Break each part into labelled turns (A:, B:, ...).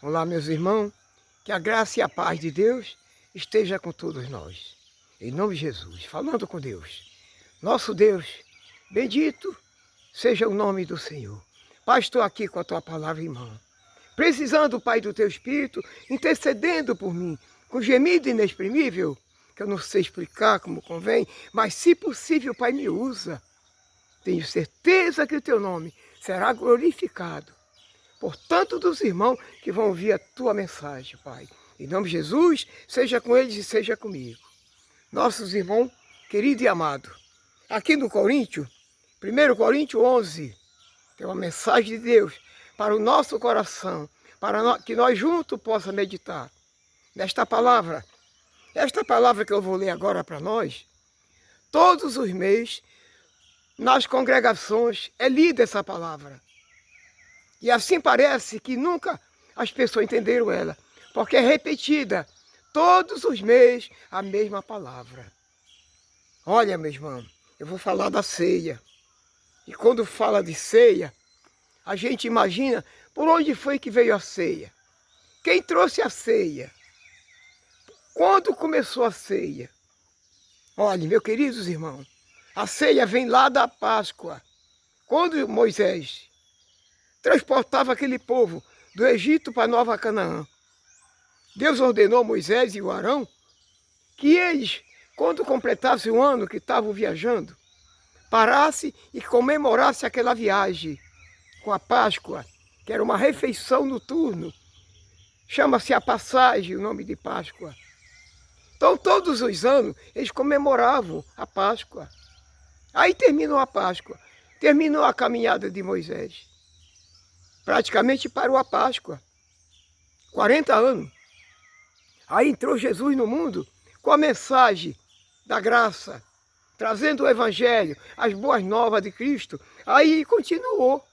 A: Olá, meus irmãos, que a graça e a paz de Deus esteja com todos nós. Em nome de Jesus, falando com Deus. Nosso Deus, bendito seja o nome do Senhor. Pai, estou aqui com a tua palavra em mão. Precisando, Pai, do teu Espírito, intercedendo por mim, com gemido inexprimível, que eu não sei explicar como convém, mas se possível, Pai, me usa. Tenho certeza que o teu nome será glorificado por tanto dos irmãos que vão ouvir a tua mensagem, Pai. Em nome de Jesus, seja com eles e seja comigo. Nossos irmãos, querido e amado, aqui no Coríntios, 1 Coríntios 11, tem uma mensagem de Deus para o nosso coração, para que nós juntos possamos meditar nesta palavra. Esta palavra que eu vou ler agora para nós, todos os meses, nas congregações, é lida essa palavra. E assim parece que nunca as pessoas entenderam ela, porque é repetida todos os meses a mesma palavra. Olha, meu irmão, eu vou falar da ceia. E quando fala de ceia, a gente imagina por onde foi que veio a ceia. Quem trouxe a ceia? Quando começou a ceia? Olha, meus queridos irmãos, a ceia vem lá da Páscoa. Quando Moisés transportava aquele povo do Egito para Nova Canaã, Deus ordenou a Moisés e o Arão que eles, quando completassem o ano que estavam viajando, parassem e comemorassem aquela viagem com a Páscoa, que era uma refeição noturna. Chama-se a passagem, o nome de Páscoa. Então, todos os anos, eles comemoravam a Páscoa. Aí terminou a Páscoa, terminou a caminhada de Moisés. Praticamente parou a Páscoa. 40 anos. Aí entrou Jesus no mundo com a mensagem da graça, trazendo o Evangelho, as boas novas de Cristo. Aí continuou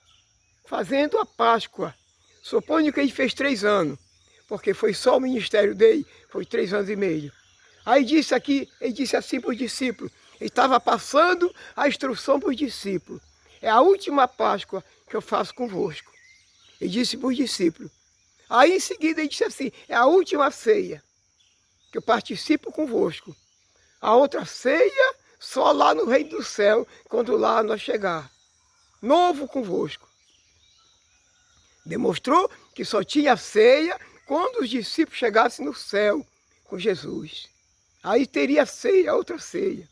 A: fazendo a Páscoa. Suponho que ele fez 3 anos, porque foi só o ministério dele, foi 3 anos e meio. Aí disse aqui, ele disse assim para os discípulos, ele estava passando a instrução para os discípulos. É a última Páscoa que eu faço convosco. Ele disse para os discípulos. Aí em seguida ele disse assim, é a última ceia que eu participo convosco. A outra ceia só lá no reino do céu, quando lá nós chegar. Novo convosco. Demonstrou que só tinha ceia quando os discípulos chegassem no céu com Jesus. Aí teria ceia, outra ceia.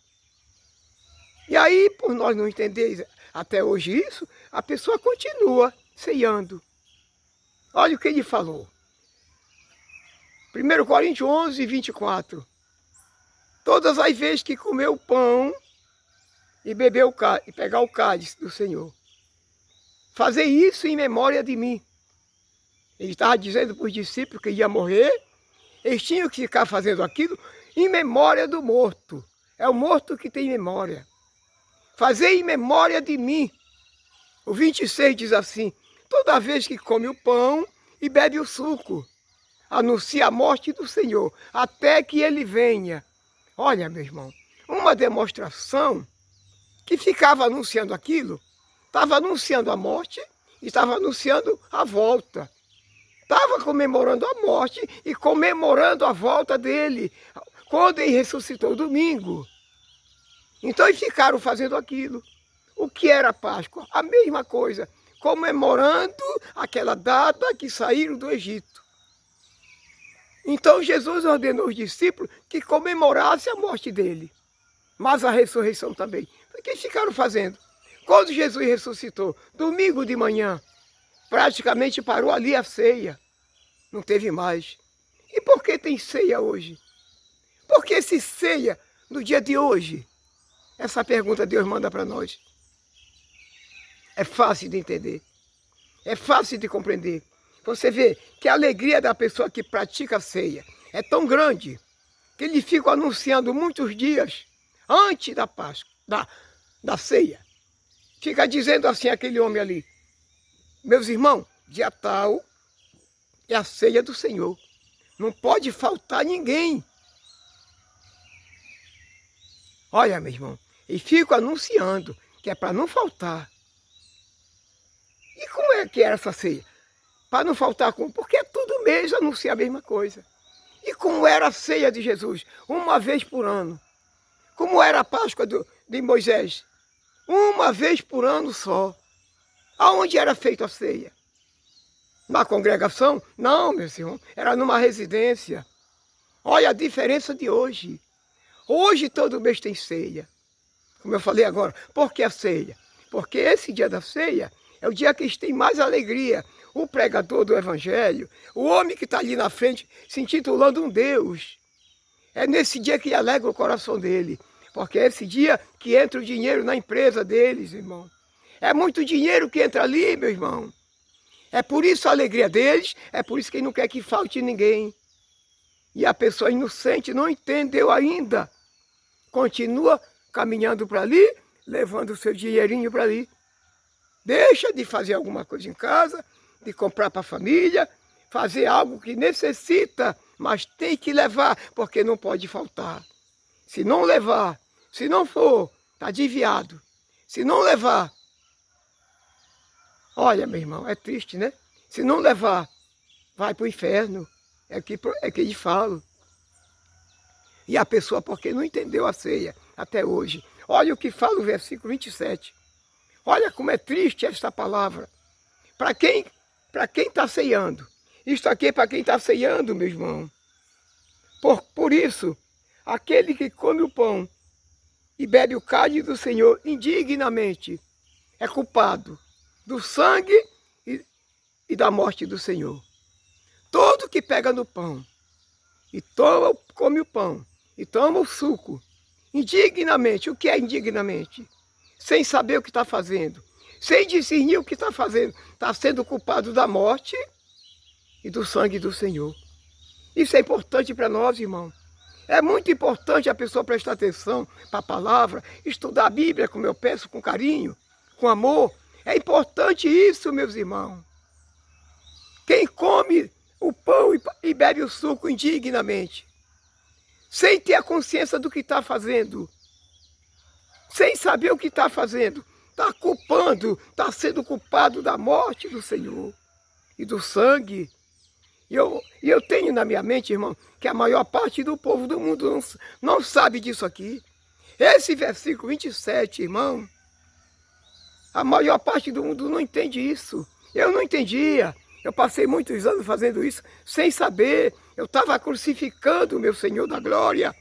A: E aí, por nós não entendermos até hoje isso, a pessoa continua ceando. Olha o que ele falou. 1 Coríntios 11, 24. Todas as vezes que comeu o pão e bebeu e pegar o cálice do Senhor, fazer isso em memória de mim. Ele estava dizendo para os discípulos que ia morrer, eles tinham que ficar fazendo aquilo em memória do morto. É o morto que tem memória. Fazer em memória de mim. O 26 diz assim, toda vez que come o pão e bebe o suco, anuncia a morte do Senhor, até que ele venha. Olha, meu irmão, uma demonstração que ficava anunciando aquilo, estava anunciando a morte e estava anunciando a volta. Estava comemorando a morte e comemorando a volta dele, quando ele ressuscitou domingo. Então eles ficaram fazendo aquilo. O que era a Páscoa? A mesma coisa, comemorando aquela data que saíram do Egito. Então Jesus ordenou aos discípulos que comemorassem a morte dele, mas a ressurreição também. O que eles ficaram fazendo? Quando Jesus ressuscitou, domingo de manhã, praticamente parou ali a ceia. Não teve mais. E por que tem ceia hoje? Por que se ceia no dia de hoje? Essa pergunta Deus manda para nós. É fácil de entender. É fácil de compreender. Você vê que a alegria da pessoa que pratica a ceia é tão grande que ele fica anunciando muitos dias antes da Páscoa, da ceia. Fica dizendo assim aquele homem ali, meus irmãos, dia tal é a ceia do Senhor. Não pode faltar ninguém. Olha, meu irmão, e fico anunciando que é para não faltar. E como é que era essa ceia? Para não faltar como? Porque é tudo mês anuncia a mesma coisa. E como era a ceia de Jesus? Uma vez por ano. Como era a Páscoa de Moisés? Uma vez por ano só. Aonde era feita a ceia? Na congregação? Não, meu irmão, era numa residência. Olha a diferença de hoje. Hoje todo mês tem ceia. Como eu falei agora, por que a ceia? Porque esse dia da ceia é o dia que eles têm mais alegria. O pregador do evangelho, o homem que está ali na frente se intitulando um Deus. É nesse dia que alegra o coração dele. Porque é esse dia que entra o dinheiro na empresa deles, irmão. É muito dinheiro que entra ali, meu irmão. É por isso a alegria deles, é por isso que ele não quer que falte ninguém. E a pessoa inocente não entendeu ainda. Continua caminhando para ali, levando o seu dinheirinho para ali. Deixa de fazer alguma coisa em casa, de comprar para a família, fazer algo que necessita, mas tem que levar, porque não pode faltar. Se não levar, se não for, está desviado. Se não levar, olha, meu irmão, é triste, né? Se não levar, vai para o inferno. É que eles falam. E a pessoa, porque não entendeu a ceia até hoje. Olha o que fala o versículo 27. Olha como é triste esta palavra. Para quem está ceando? Isto aqui é para quem está ceando, meu irmão. Por isso, aquele que come o pão e bebe o cálice do Senhor indignamente é culpado do sangue e da morte do Senhor. Todo que pega no pão e come o pão e toma o suco, indignamente, o que é indignamente? Sem saber o que está fazendo, sem discernir o que está fazendo, está sendo culpado da morte e do sangue do Senhor. Isso é importante para nós, irmão. É muito importante a pessoa prestar atenção para a palavra, estudar a Bíblia, como eu peço, com carinho, com amor. É importante isso, meus irmãos. Quem come o pão e bebe o suco indignamente, sem ter a consciência do que está fazendo, sem saber o que está fazendo, está culpando, está sendo culpado da morte do Senhor e do sangue. E eu tenho na minha mente, irmão, que a maior parte do povo do mundo não sabe disso aqui. Esse versículo 27, irmão, a maior parte do mundo não entende isso. Eu não entendia. Eu passei muitos anos fazendo isso sem saber. Eu estava crucificando o meu Senhor da glória.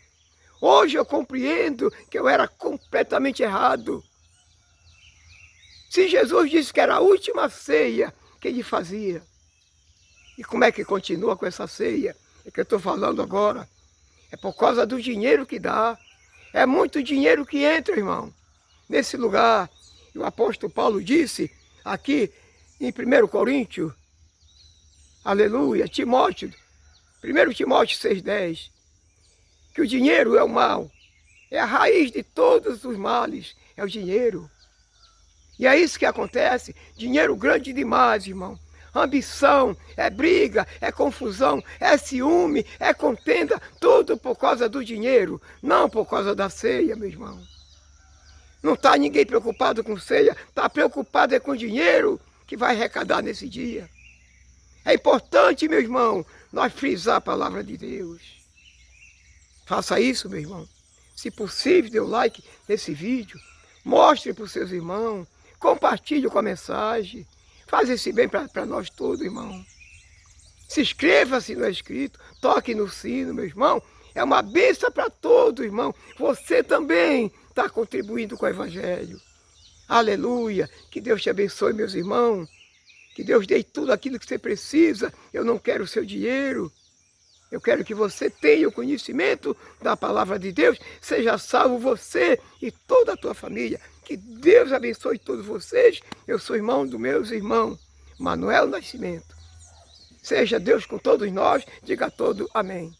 A: Hoje eu compreendo que eu era completamente errado. Se Jesus disse que era a última ceia que ele fazia, e como é que continua com essa ceia? É que eu estou falando agora. É por causa do dinheiro que dá. É muito dinheiro que entra, irmão, nesse lugar. E o apóstolo Paulo disse aqui em 1 Coríntios, aleluia, Timóteo, 1 Timóteo 6,10, que o dinheiro é o mal, é a raiz de todos os males, é o dinheiro. E é isso que acontece, dinheiro grande demais, irmão. Ambição, é briga, é confusão, é ciúme, é contenda, tudo por causa do dinheiro, não por causa da ceia, meu irmão. Não está ninguém preocupado com ceia, está preocupado é com o dinheiro que vai arrecadar nesse dia. É importante, meu irmão, nós frisar a palavra de Deus. Faça isso, meu irmão. Se possível, dê o like nesse vídeo. Mostre para os seus irmãos. Compartilhe com a mensagem. Faz esse bem para nós todos, irmão. Se inscreva se não é inscrito. Toque no sino, meu irmão. É uma bênção para todos, irmão. Você também está contribuindo com o Evangelho. Aleluia. Que Deus te abençoe, meus irmãos. Que Deus dê tudo aquilo que você precisa. Eu não quero o seu dinheiro. Eu quero que você tenha o conhecimento da palavra de Deus. Seja salvo você e toda a tua família. Que Deus abençoe todos vocês. Eu sou irmão dos meus irmãos, Manuel Nascimento. Seja Deus com todos nós. Diga a todos amém.